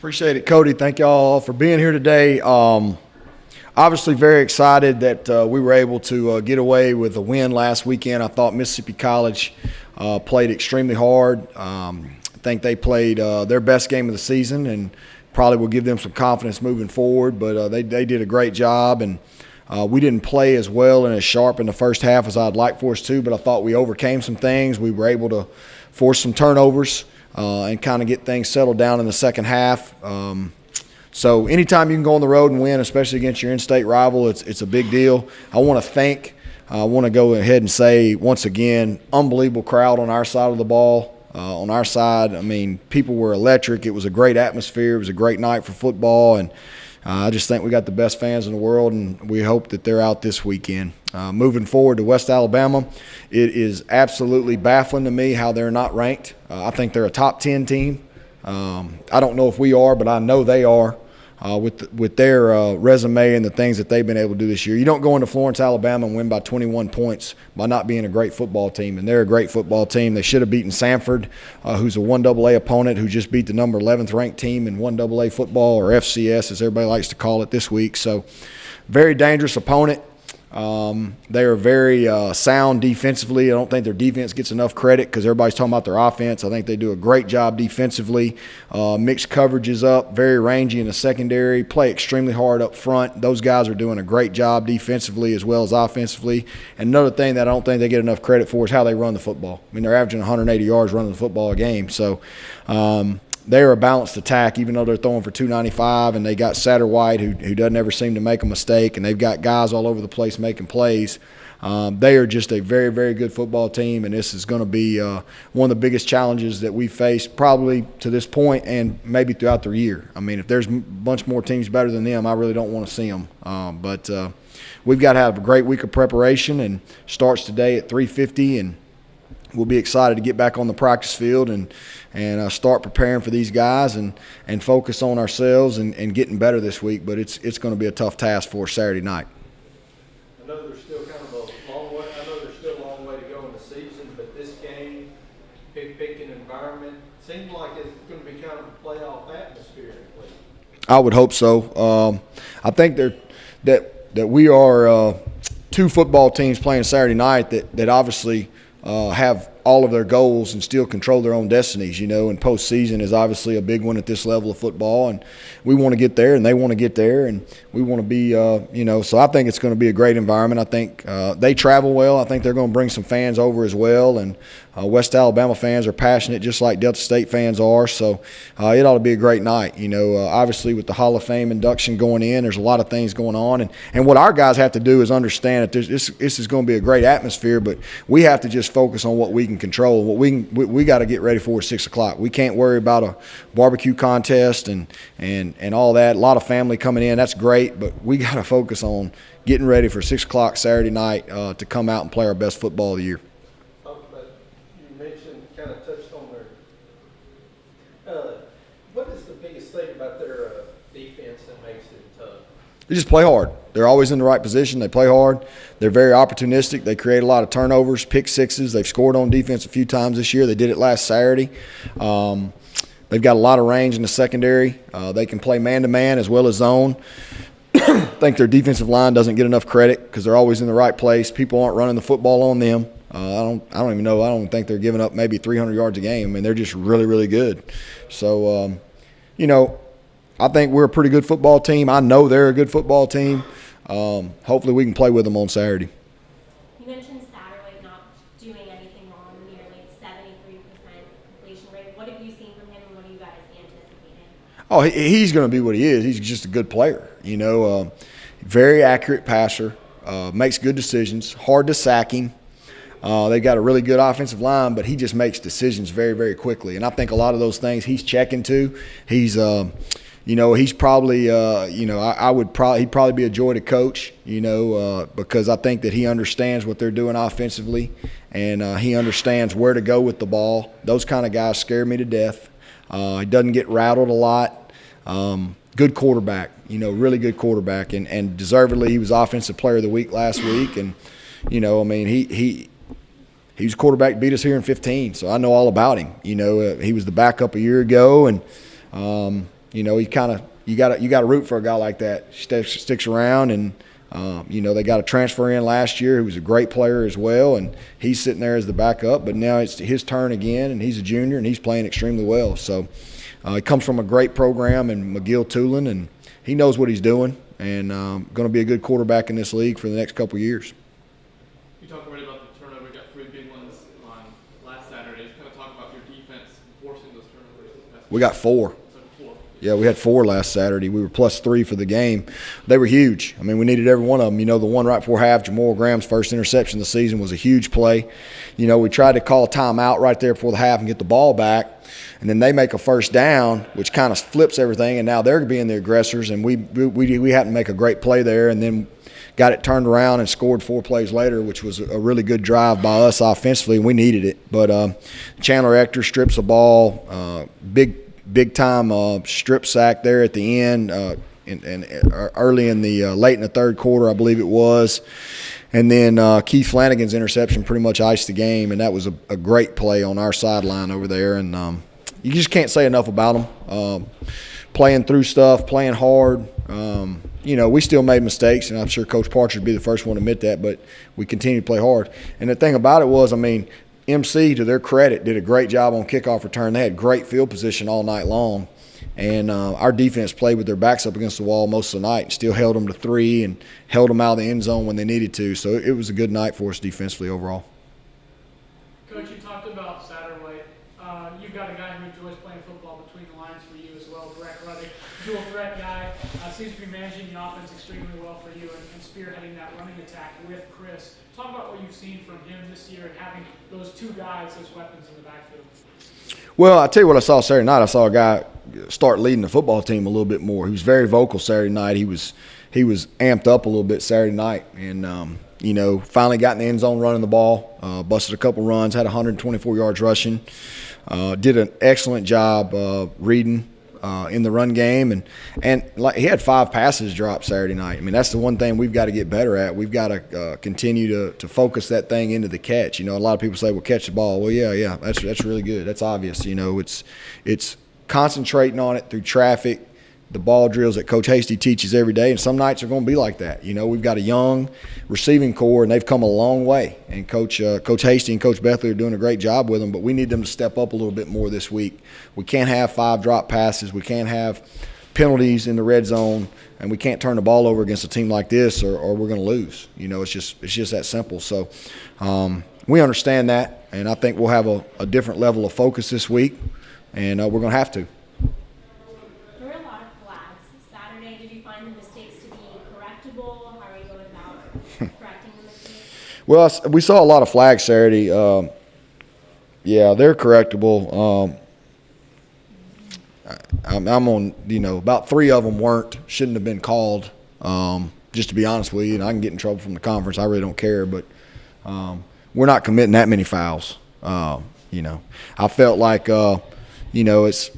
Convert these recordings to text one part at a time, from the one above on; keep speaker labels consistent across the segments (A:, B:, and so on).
A: Appreciate it, Cody. Thank y'all for being here today. Obviously very excited that we were able to get away with a win last weekend. I thought Mississippi College played extremely hard. I think they played their best game of the season and probably will give them some confidence moving forward. But they did a great job, and we didn't play as well and as sharp in the first half as I'd like for us to, but I thought we overcame some things. We were able to force some turnovers and kind of get things settled down in the second half. So anytime you can go on the road and win, especially against your in-state rival, it's a big deal. I want to go ahead and say once again, unbelievable crowd on our side of the ball. On our side, I mean, people were electric. It was a great atmosphere. It was a great night for football, and I just think we got the best fans in the world, and we hope that they're out this weekend. Moving forward to West Alabama, it is absolutely baffling to me how they're not ranked. I think they're a top 10 team. I don't know if we are, but I know they are. With their resume and the things that they've been able to do this year. You don't go into Florence, Alabama and win by 21 points by not being a great football team, and they're a great football team. They should have beaten Samford, who's a 1AA opponent who just beat the number 11th ranked team in 1AA football, or FCS as everybody likes to call it, this week. So very dangerous opponent. They are very sound defensively. I don't think their defense gets enough credit because everybody's talking about their offense. I think they do a great job defensively. Mixed coverage is up, very rangy in the secondary, play extremely hard up front. Those guys are doing a great job defensively as well as offensively. And another thing that I don't think they get enough credit for is how they run the football. I mean, they're averaging 180 yards running the football a game. So they're a balanced attack, even though they're throwing for 295, and they got Satterwhite, who doesn't ever seem to make a mistake, and they've got guys all over the place making plays. They are just a very, very good football team, and this is going to be one of the biggest challenges that we face probably to this point and maybe throughout the year. I mean, if there's a bunch more teams better than them, I really don't want to see them. But we've got to have a great week of preparation, and starts today at 3:50, and we'll be excited to get back on the practice field and start preparing for these guys and focus on ourselves and getting better this week. But it's going to be a tough task for Saturday night.
B: I know there's still kind of a long way. I know there's still a long way to go in the season, but this game, Pig Pickin environment, seems like it's going to be kind of a playoff atmosphere.
A: I would hope so. I think that we are two football teams playing Saturday night that obviously have all of their goals and still control their own destinies, and postseason is obviously a big one at this level of football, and we want to get there and they want to get there, and we want to be, so I think it's going to be a great environment. I think they travel well. I think they're going to bring some fans over as well, and West Alabama fans are passionate just like Delta State fans are, so it ought to be a great night. Obviously with the Hall of Fame induction going in, there's a lot of things going on, and what our guys have to do is understand that this is going to be a great atmosphere, but we have to just focus on what we can control. What we got to get ready for is 6 o'clock. We can't worry about a barbecue contest and all that. A lot of family coming in, that's great, but we got to focus on getting ready for 6 o'clock Saturday night to come out and play our best football of the year.
B: You mentioned, kind of touched on their what is the biggest thing about their defense that makes it tough?
A: They just play hard. They're always in the right position. They play hard. They're very opportunistic. They create a lot of turnovers, pick sixes. They've scored on defense a few times this year. They did it last Saturday. They've got a lot of range in the secondary. They can play man-to-man as well as zone. I think their defensive line doesn't get enough credit because they're always in the right place. People aren't running the football on them. I don't even know. I don't think they're giving up maybe 300 yards a game. I mean, they're just really, really good. So, I think we're a pretty good football team. I know they're a good football team. Hopefully we can play with them on Saturday.
C: You mentioned Satterwhite not doing anything wrong, nearly 73% completion rate. What have you seen from him, and what are you guys anticipating?
A: Oh, he's going to be what he is. He's just a good player. Very accurate passer, makes good decisions, hard to sack him. They've got a really good offensive line, but he just makes decisions very, very quickly. And I think a lot of those things he's checking to. He's he's probably, he'd probably be a joy to coach, because I think that he understands what they're doing offensively, and he understands where to go with the ball. Those kind of guys scare me to death. He doesn't get rattled a lot. Good quarterback, really good quarterback, and deservedly he was Offensive Player of the Week last week. And, he was quarterback, beat us here in 15, so I know all about him. He was the backup a year ago, and you know, you got to root for a guy like that. Sticks around, and you know, they got a transfer in last year who was a great player as well, and he's sitting there as the backup. But now it's his turn again, and he's a junior, and he's playing extremely well. So he comes from a great program in McGill-Tulane, and he knows what he's doing, and going to be a good quarterback in this league for the next couple of years.
D: You talked already about the turnover. You got 3 big ones on last Saturday. Just kind of talk about your defense forcing those turnovers this past
A: We got 4.
D: So 4.
A: Yeah, we had 4 last Saturday. We were +3 for the game. They were huge. I mean, we needed every one of them. You know, the one right before half, Jamal Graham's first interception of the season, was a huge play. You know, we tried to call a timeout right there before the half and get the ball back, and then they make a first down, which kind of flips everything, and now they're being the aggressors, and we had to make a great play there, and then got it turned around and scored 4 plays later, which was a really good drive by us offensively, and we needed it. But Chandler Ector strips the ball, big time strip sack there at the end, and early in the late in the third quarter, I believe it was. And then Keith Flanagan's interception pretty much iced the game, and that was a great play on our sideline over there. And you just can't say enough about them. Playing through stuff, playing hard. You know, we still made mistakes, and I'm sure Coach Partridge would be the first one to admit that, but we continue to play hard. And the thing about it was, I mean, MC, to their credit, did a great job on kickoff return. They had great field position all night long, and our defense played with their backs up against the wall most of the night and still held them to 3 and held them out of the end zone when they needed to. So it was a good night for us defensively overall.
E: Coach, you talked about Satterwhite. You've got a guy who enjoys playing football between the lines for you as well, Brett Ruddick, dual threat guy, seems to be managing the offense extremely well for you and spearheading that running attack with Chris. Talk about what you've seen from him this year and having those 2 guys as weapons in the backfield.
A: Well, I tell you what I saw Saturday night. I saw a guy start leading the football team a little bit more. He was very vocal Saturday night. He was amped up a little bit Saturday night, and you know, finally got in the end zone running the ball, busted a couple runs, had 124 yards rushing, did an excellent job reading in the run game, and like, he had 5 passes dropped Saturday night. I mean, that's the one thing we've got to get better at. We've got to continue to focus that thing into the catch. You know, a lot of people say, well, catch the ball. Well, yeah, that's really good. That's obvious. You know, it's concentrating on it through traffic, the ball drills that Coach Hasty teaches every day, and some nights are going to be like that. You know, we've got a young receiving core, and they've come a long way. And Coach Hasty and Coach Bethley are doing a great job with them, but we need them to step up a little bit more this week. We can't have 5 drop passes. We can't have penalties in the red zone, and we can't turn the ball over against a team like this, or we're going to lose. You know, it's just that simple. So we understand that, and I think we'll have a different level of focus this week, and we're going to have to.
C: There were a lot of flags Saturday. Did you find the mistakes to be correctable? How are you going about correcting the mistakes?
A: Well, we saw a lot of flags Saturday. Yeah, they're correctable. I'm on, you know, about 3 of them shouldn't have been called. Just to be honest with you, and I can get in trouble from the conference. I really don't care, but we're not committing that many fouls. You know, I felt like, you know, it's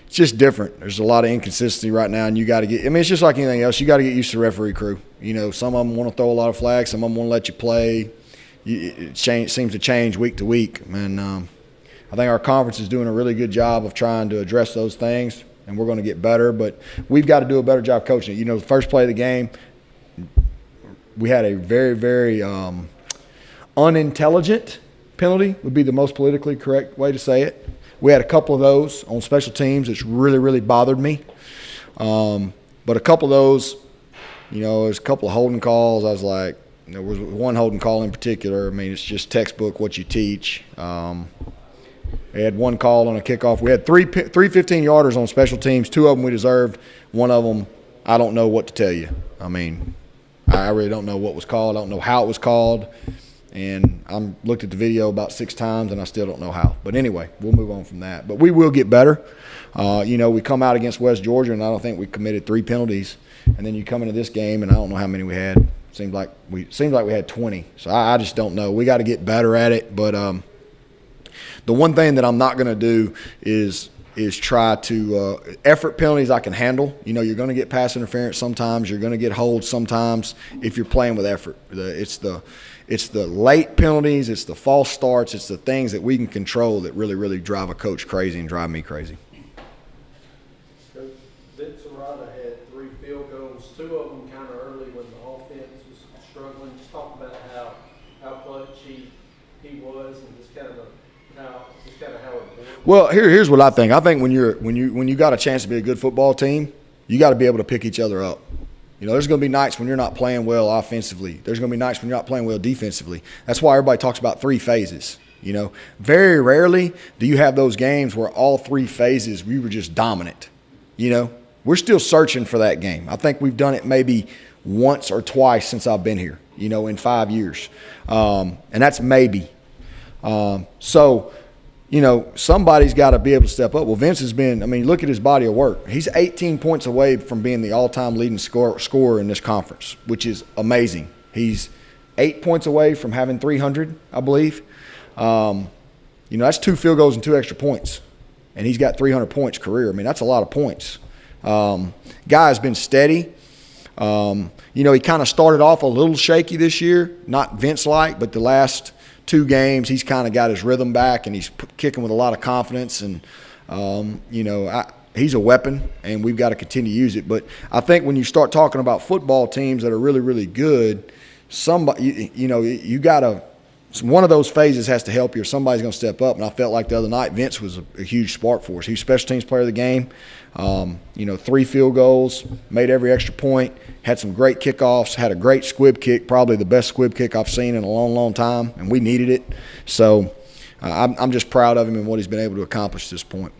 A: just different. There's a lot of inconsistency right now, and you got to get – I mean, it's just like anything else. You got to get used to the referee crew. You know, some of them want to throw a lot of flags. Some of them want to let you play. It seems to change week to week. And I think our conference is doing a really good job of trying to address those things, and we're going to get better. But we've got to do a better job coaching it. You know, the first play of the game, we had a very, very unintelligent penalty would be the most politically correct way to say it. We had a couple of those on special teams, which really, really bothered me. But a couple of those, you know, there's a couple of holding calls. I was like, there was one holding call in particular. I mean, it's just textbook what you teach. They had one call on a kickoff. We had three 15-yarders on special teams. 2 of them we deserved. One of them, I don't know what to tell you. I mean, I really don't know what was called. I don't know how it was called. And I looked at the video about 6 times, and I still don't know how. But anyway, we'll move on from that. But we will get better. You know, we come out against West Georgia, and I don't think we committed 3 penalties. And then you come into this game, and I don't know how many we had. Seems like we had 20. So I just don't know. We got to get better at it. But the one thing that I'm not going to do is try to effort penalties I can handle. You know, you're going to get pass interference sometimes. You're going to get holds sometimes if you're playing with effort. It's the late penalties, it's the false starts, it's the things that we can control that really, really drive a coach crazy and drive me crazy.
B: Coach, Rada had 3 field goals, 2 of them kind of early when the offense was struggling. Just talk about how clutch he was, and just kind of how important.
A: Well, here's what I think. I think when you got a chance to be a good football team, you got to be able to pick each other up. You know, there's going to be nights when you're not playing well offensively. There's going to be nights when you're not playing well defensively. That's why everybody talks about 3 phases. You know, very rarely do you have those games where all 3 phases we were just dominant. You know, we're still searching for that game. I think we've done it maybe once or twice since I've been here, you know, in 5 years. And that's maybe. So, you know, somebody's got to be able to step up. Well, Vince has been, I mean, look at his body of work. He's 18 points away from being the all-time leading scorer in this conference, which is amazing. He's 8 points away from having 300, I believe. You know, that's 2 field goals and 2 extra points. And he's got 300 points career. I mean, that's a lot of points. Guy has been steady. You know, he kind of started off a little shaky this year, not Vince-like, but the last 2 games, he's kind of got his rhythm back, and he's kicking with a lot of confidence. And, you know, he's a weapon, and we've got to continue to use it. But I think when you start talking about football teams that are really, really good, somebody, you know, you got to – one of those phases has to help you, or somebody's going to step up. And I felt like the other night Vince was a huge spark for us. He was special teams player of the game. You know, 3 field goals, made every extra point, had some great kickoffs, had a great squib kick, probably the best squib kick I've seen in a long, long time, and we needed it. So I'm just proud of him and what he's been able to accomplish at this point.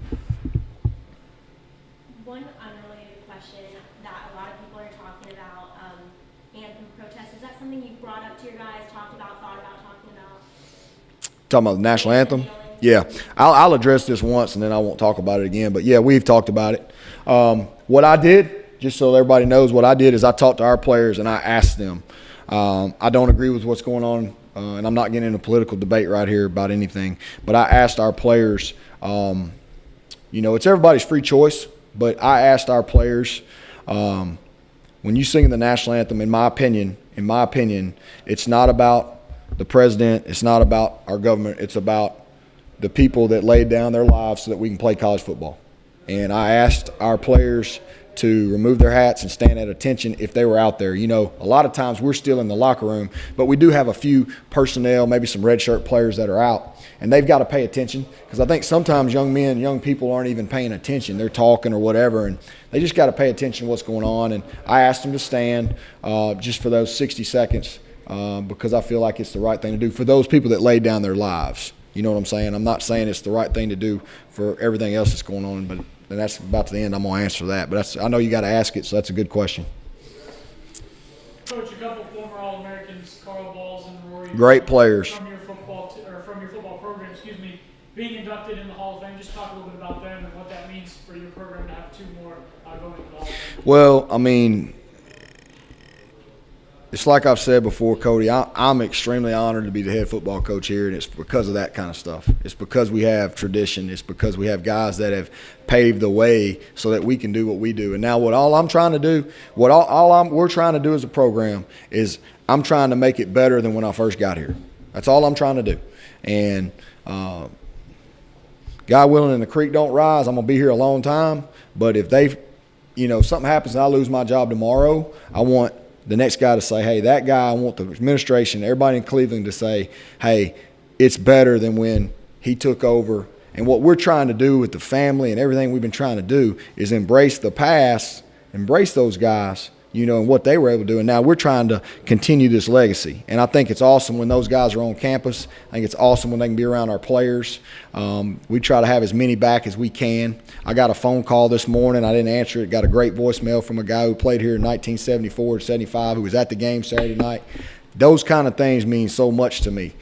C: One unrelated question that a lot of people are talking about, anthem protests. Is that something you brought up to your guys, talked about, thought about talking about?
A: Talking about the national anthem? Yeah. I'll address this once, and then I won't talk about it again. But, yeah, we've talked about it. What I did, just so everybody knows, what I did is I talked to our players, and I asked them. I don't agree with what's going on, and I'm not getting into a political debate right here about anything. But I asked our players, you know, it's everybody's free choice, but I asked our players, when you sing the national anthem, in my opinion, it's not about the president. It's not about our government. It's about the people that laid down their lives so that we can play college football. And I asked our players to remove their hats and stand at attention if they were out there. You know, a lot of times we're still in the locker room, but we do have a few personnel, maybe some redshirt players that are out, and they've got to pay attention, because I think sometimes young people aren't even paying attention. They're talking or whatever, and they just got to pay attention to what's going on. And I asked them to stand just for those 60 seconds because I feel like it's the right thing to do for those people that laid down their lives. You know what I'm saying? I'm not saying it's the right thing to do for everything else that's going on, but that's about to the end. I'm going to answer that. But I know you got to ask it, so that's a good question.
E: Coach, a couple former All-Americans, Carl Balls and Rory.
A: Great players.
E: From your football program, being inducted in the Hall of Fame. Just talk a little bit about them and what that means for your program to have 2 more going into the Hall of Fame.
A: Well, I mean, it's like I've said before, Cody, I'm extremely honored to be the head football coach here, and it's because of that kind of stuff. It's because we have tradition. It's because we have guys that have paved the way so that we can do what we do. And now we're trying to do as a program is I'm trying to make it better than when I first got here. That's all I'm trying to do. And God willing and the creek don't rise, I'm going to be here a long time. But if something happens and I lose my job tomorrow, I want the next guy to say, hey, that guy, I want the administration, everybody in Cleveland to say, hey, it's better than when he took over. And what we're trying to do with the family and everything we've been trying to do is embrace the past, embrace those guys, and what they were able to do. And now we're trying to continue this legacy. And I think it's awesome when those guys are on campus. I think it's awesome when they can be around our players. We try to have as many back as we can. I got a phone call this morning. I didn't answer it. Got a great voicemail from a guy who played here in 1974 to 75 who was at the game Saturday night. Those kind of things mean so much to me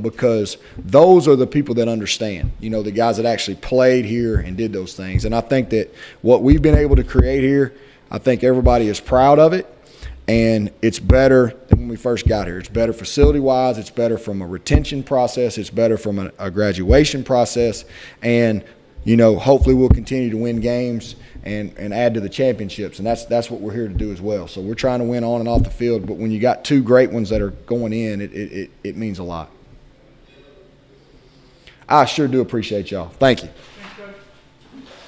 A: because those are the people that understand, the guys that actually played here and did those things. And I think that what we've been able to create here, I think everybody is proud of it, and it's better than when we first got here. It's better facility-wise. It's better from a retention process. It's better from a graduation process. And, hopefully we'll continue to win games and add to the championships. And that's what we're here to do as well. So we're trying to win on and off the field. But when you got 2 great ones that are going in, it means a lot. I sure do appreciate y'all. Thank you.